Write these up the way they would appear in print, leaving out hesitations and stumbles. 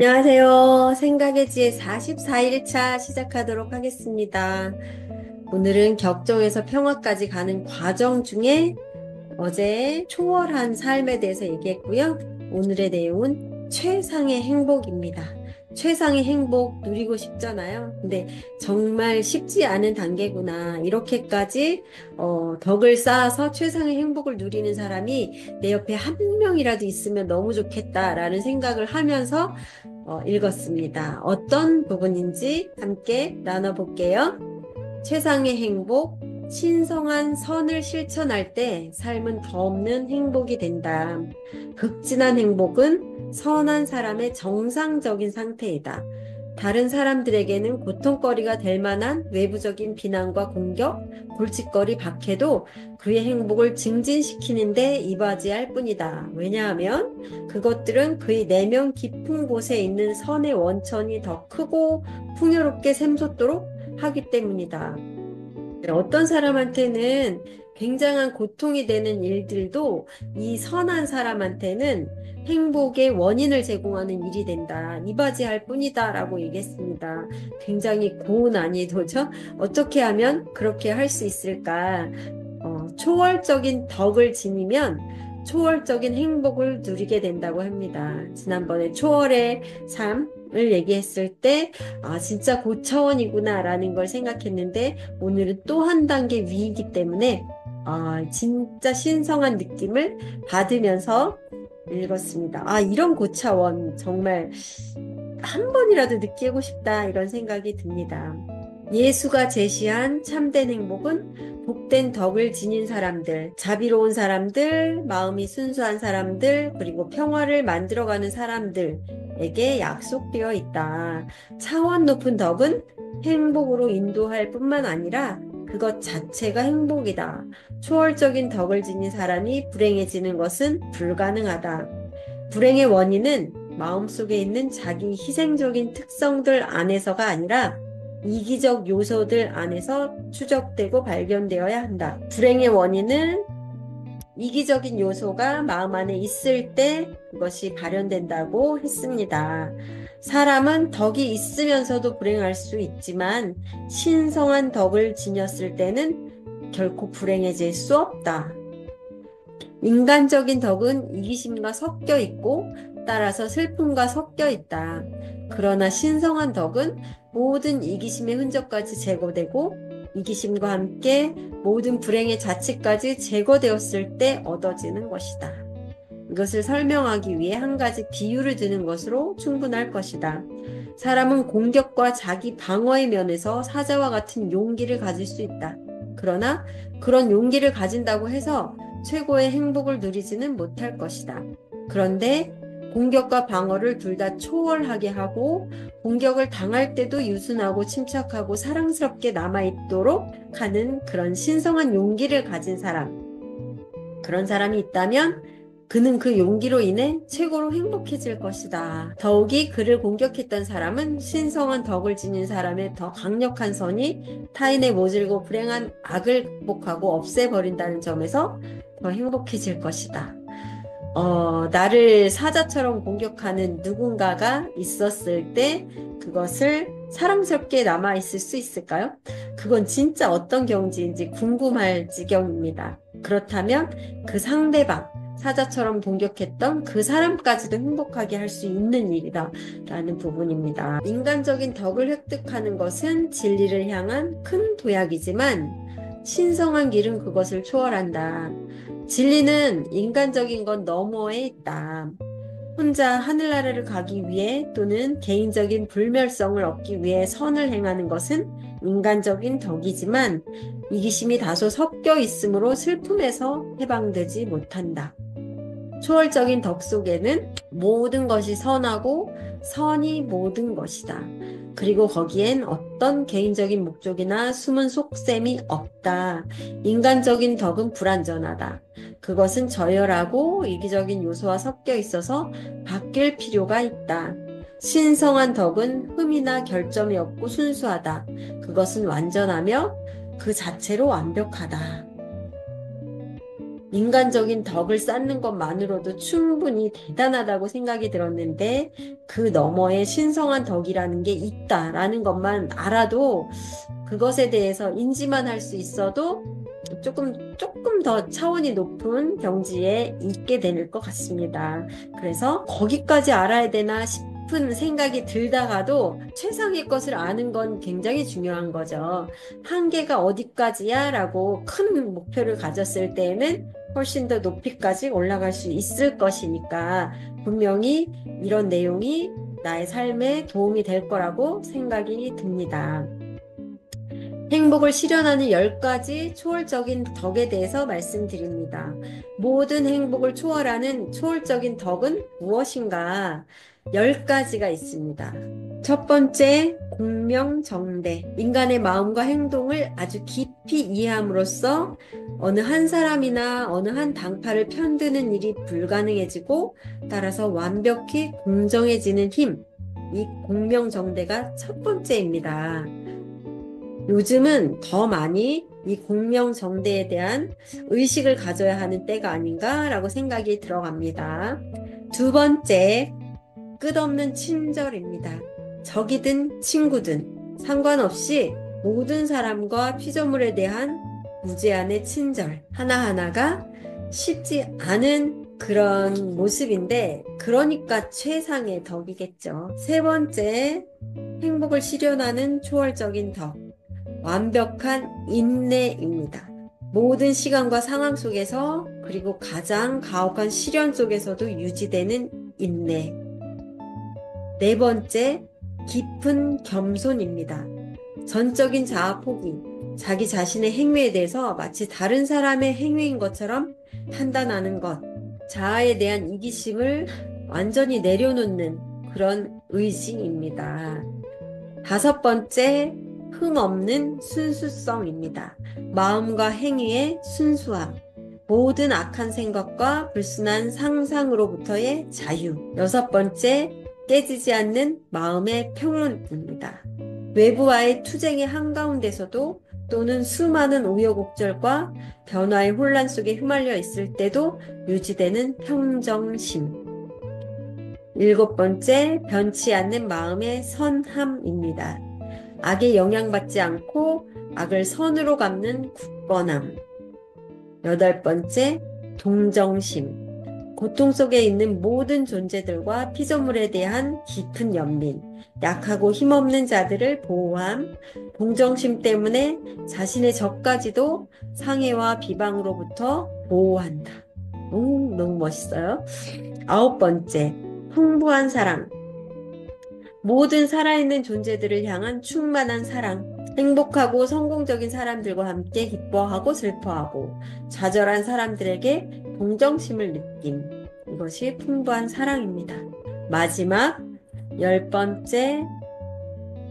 안녕하세요. 생각의 지혜 44일차 시작하도록 하겠습니다. 오늘은 격정에서 평화까지 가는 과정 중에 어제 초월한 삶에 대해서 얘기했고요. 오늘의 내용은 최상의 행복입니다. 최상의 행복 누리고 싶잖아요. 근데 정말 쉽지 않은 단계구나. 이렇게까지 덕을 쌓아서 최상의 행복을 누리는 사람이 내 옆에 한 명이라도 있으면 너무 좋겠다라는 생각을 하면서 읽었습니다. 어떤 부분인지 함께 나눠볼게요. 최상의 행복, 신성한 선을 실천할 때 삶은 더 없는 행복이 된다. 극진한 행복은 선한 사람의 정상적인 상태이다. 다른 사람들에게는 고통거리가 될 만한 외부적인 비난과 공격, 골칫거리, 박해도 그의 행복을 증진시키는데 이바지할 뿐이다. 왜냐하면 그것들은 그의 내면 깊은 곳에 있는 선의 원천이 더 크고 풍요롭게 샘솟도록 하기 때문이다. 어떤 사람한테는 굉장한 고통이 되는 일들도 이 선한 사람한테는 행복의 원인을 제공하는 일이 된다. 이바지할 뿐이다. 라고 얘기했습니다. 굉장히 고운 난이도죠? 어떻게 하면 그렇게 할 수 있을까? 초월적인 덕을 지니면 초월적인 행복을 누리게 된다고 합니다. 지난번에 초월의 삶을 얘기했을 때, 진짜 고차원이구나 라는 걸 생각했는데, 오늘은 또 한 단계 위이기 때문에, 진짜 신성한 느낌을 받으면서 읽었습니다. 이런 고차원 정말 한 번이라도 느끼고 싶다 이런 생각이 듭니다. 예수가 제시한 참된 행복은 복된 덕을 지닌 사람들, 자비로운 사람들, 마음이 순수한 사람들, 그리고 평화를 만들어가는 사람들에게 약속되어 있다. 차원 높은 덕은 행복으로 인도할 뿐만 아니라 그것 자체가 행복이다. 초월적인 덕을 지닌 사람이 불행해지는 것은 불가능하다. 불행의 원인은 마음속에 있는 자기 희생적인 특성들 안에서가 아니라 이기적 요소들 안에서 추적되고 발견되어야 한다. 불행의 원인은 이기적인 요소가 마음 안에 있을 때 그것이 발현된다고 했습니다. 사람은 덕이 있으면서도 불행할 수 있지만 신성한 덕을 지녔을 때는 결코 불행해질 수 없다. 인간적인 덕은 이기심과 섞여 있고 따라서 슬픔과 섞여 있다. 그러나 신성한 덕은 모든 이기심의 흔적까지 제거되고 이기심과 함께 모든 불행의 자취까지 제거되었을 때 얻어지는 것이다. 이것을 설명하기 위해 한 가지 비유를 드는 것으로 충분할 것이다. 사람은 공격과 자기 방어의 면에서 사자와 같은 용기를 가질 수 있다. 그러나 그런 용기를 가진다고 해서 최고의 행복을 누리지는 못할 것이다. 그런데 공격과 방어를 둘 다 초월하게 하고 공격을 당할 때도 유순하고 침착하고 사랑스럽게 남아있도록 하는 그런 신성한 용기를 가진 그런 사람이 있다면 그는 그 용기로 인해 최고로 행복해질 것이다. 더욱이 그를 공격했던 사람은 신성한 덕을 지닌 사람의 더 강력한 선이 타인의 모질고 불행한 악을 극복하고 없애버린다는 점에서 더 행복해질 것이다. 나를 사자처럼 공격하는 누군가가 있었을 때 그것을 사랑스럽게 남아있을 수 있을까요? 그건 진짜 어떤 경지인지 궁금할 지경입니다. 그렇다면 그 상대방, 사자처럼 공격했던 그 사람까지도 행복하게 할 수 있는 일이다 라는 부분입니다. 인간적인 덕을 획득하는 것은 진리를 향한 큰 도약이지만 신성한 길은 그것을 초월한다. 진리는 인간적인 건 너머에 있다. 혼자 하늘나라를 가기 위해 또는 개인적인 불멸성을 얻기 위해 선을 행하는 것은 인간적인 덕이지만 이기심이 다소 섞여 있으므로 슬픔에서 해방되지 못한다. 초월적인 덕 속에는 모든 것이 선하고 선이 모든 것이다. 그리고 거기엔 어떤 개인적인 목적이나 숨은 속셈이 없다. 인간적인 덕은 불완전하다. 그것은 저열하고 이기적인 요소와 섞여 있어서 바뀔 필요가 있다. 신성한 덕은 흠이나 결점이 없고 순수하다. 그것은 완전하며 그 자체로 완벽하다. 인간적인 덕을 쌓는 것만으로도 충분히 대단하다고 생각이 들었는데 그 너머에 신성한 덕이라는 게 있다라는 것만 알아도 그것에 대해서 인지만 할 수 있어도 조금 더 차원이 높은 경지에 있게 될 것 같습니다. 그래서 거기까지 알아야 되나 싶은 생각이 들다가도 최상의 것을 아는 건 굉장히 중요한 거죠. 한계가 어디까지야? 라고 큰 목표를 가졌을 때에는 훨씬 더 높이까지 올라갈 수 있을 것이니까 분명히 이런 내용이 나의 삶에 도움이 될 거라고 생각이 듭니다. 행복을 실현하는 10가지 초월적인 덕에 대해서 말씀드립니다. 모든 행복을 초월하는 초월적인 덕은 무엇인가? 10가지가 있습니다. 첫 번째, 공명정대. 인간의 마음과 행동을 아주 깊이 이해함으로써 어느 한 사람이나 어느 한 당파를 편드는 일이 불가능해지고 따라서 완벽히 공정해지는 힘. 이 공명정대가 첫 번째입니다. 요즘은 더 많이 이 공명정대에 대한 의식을 가져야 하는 때가 아닌가라고 생각이 들어갑니다. 두 번째, 끝없는 친절입니다. 적이든 친구든 상관없이 모든 사람과 피조물에 대한 무제한의 친절 하나하나가 쉽지 않은 그런 모습인데 그러니까 최상의 덕이겠죠. 세 번째, 행복을 실현하는 초월적인 덕. 완벽한 인내입니다. 모든 시간과 상황 속에서 그리고 가장 가혹한 시련 속에서도 유지되는 인내. 네 번째, 깊은 겸손입니다. 전적인 자아 포기, 자기 자신의 행위에 대해서 마치 다른 사람의 행위인 것처럼 판단하는 것, 자아에 대한 이기심을 완전히 내려놓는 그런 의지입니다. 다섯 번째, 흠없는 순수성입니다. 마음과 행위의 순수함, 모든 악한 생각과 불순한 상상으로부터의 자유. 여섯 번째, 깨지지 않는 마음의 평온입니다. 외부와의 투쟁의 한가운데서도 또는 수많은 우여곡절과 변화의 혼란 속에 휘말려 있을 때도 유지되는 평정심. 일곱 번째, 변치 않는 마음의 선함입니다. 악에 영향받지 않고 악을 선으로 갚는 굳건함. 여덟 번째, 동정심. 고통 속에 있는 모든 존재들과 피조물에 대한 깊은 연민, 약하고 힘없는 자들을 보호함, 동정심 때문에 자신의 적까지도 상해와 비방으로부터 보호한다. 너무 멋있어요. 아홉 번째, 풍부한 사랑. 모든 살아있는 존재들을 향한 충만한 사랑. 행복하고 성공적인 사람들과 함께 기뻐하고 슬퍼하고 좌절한 사람들에게 동정심을 느낌. 이것이 풍부한 사랑입니다. 마지막 열 번째,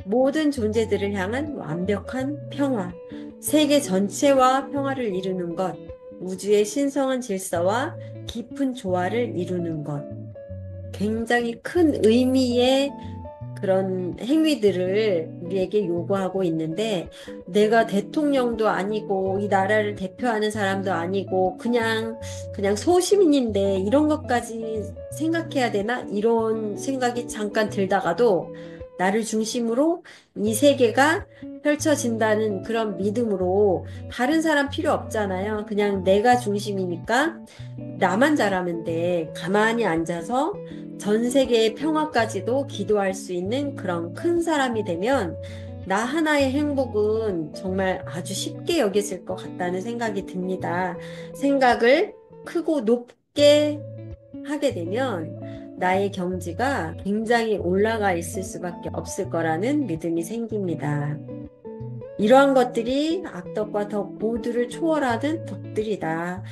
모든 존재들을 향한 완벽한 평화. 세계 전체와 평화를 이루는 것. 우주의 신성한 질서와 깊은 조화를 이루는 것. 굉장히 큰 의미의 그런 행위들을 우리에게 요구하고 있는데 내가 대통령도 아니고 이 나라를 대표하는 사람도 아니고 그냥 소시민인데 이런 것까지 생각해야 되나? 이런 생각이 잠깐 들다가도 나를 중심으로 이 세계가 펼쳐진다는 그런 믿음으로 다른 사람 필요 없잖아요. 그냥 내가 중심이니까 나만 잘하면 돼. 가만히 앉아서 전 세계의 평화까지도 기도할 수 있는 그런 큰 사람이 되면 나 하나의 행복은 정말 아주 쉽게 여겨질 것 같다는 생각이 듭니다. 생각을 크고 높게 하게 되면 나의 경지가 굉장히 올라가 있을 수밖에 없을 거라는 믿음이 생깁니다. 이러한 것들이 악덕과 덕 모두를 초월하는 덕들이다.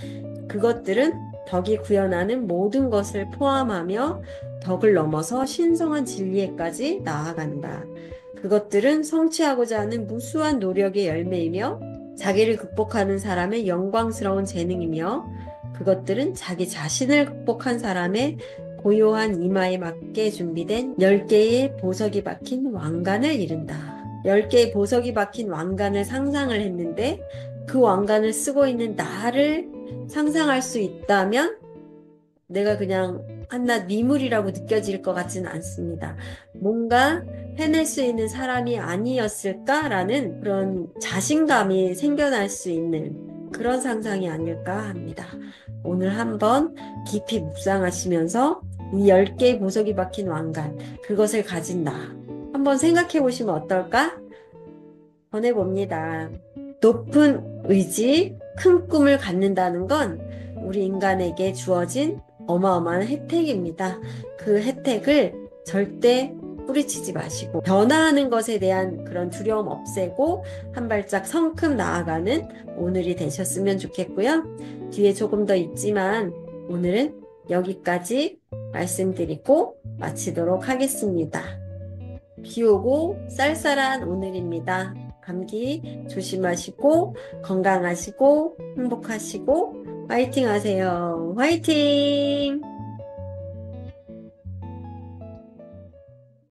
그것들은 덕이 구현하는 모든 것을 포함하며 덕을 넘어서 신성한 진리에까지 나아간다. 그것들은 성취하고자 하는 무수한 노력의 열매이며 자기를 극복하는 사람의 영광스러운 재능이며 그것들은 자기 자신을 극복한 사람의 고요한 이마에 맞게 준비된 10개의 보석이 박힌 왕관을 이룬다. 10개의 보석이 박힌 왕관을 상상을 했는데 그 왕관을 쓰고 있는 나를 상상할 수 있다면 내가 그냥 한낱 미물이라고 느껴질 것 같지는 않습니다. 뭔가 해낼 수 있는 사람이 아니었을까라는 그런 자신감이 생겨날 수 있는 그런 상상이 아닐까 합니다. 오늘 한번 깊이 묵상하시면서 이 10개의 보석이 박힌 왕관, 그것을 가진 나 한번 생각해 보시면 어떨까? 권해봅니다. 높은 의지, 큰 꿈을 갖는다는 건 우리 인간에게 주어진 어마어마한 혜택입니다. 그 혜택을 절대 뿌리치지 마시고 변화하는 것에 대한 그런 두려움 없애고 한 발짝 성큼 나아가는 오늘이 되셨으면 좋겠고요. 뒤에 조금 더 있지만 오늘은 여기까지 말씀드리고 마치도록 하겠습니다. 비 오고 쌀쌀한 오늘입니다. 감기 조심하시고 건강하시고 행복하시고 화이팅 하세요. 화이팅!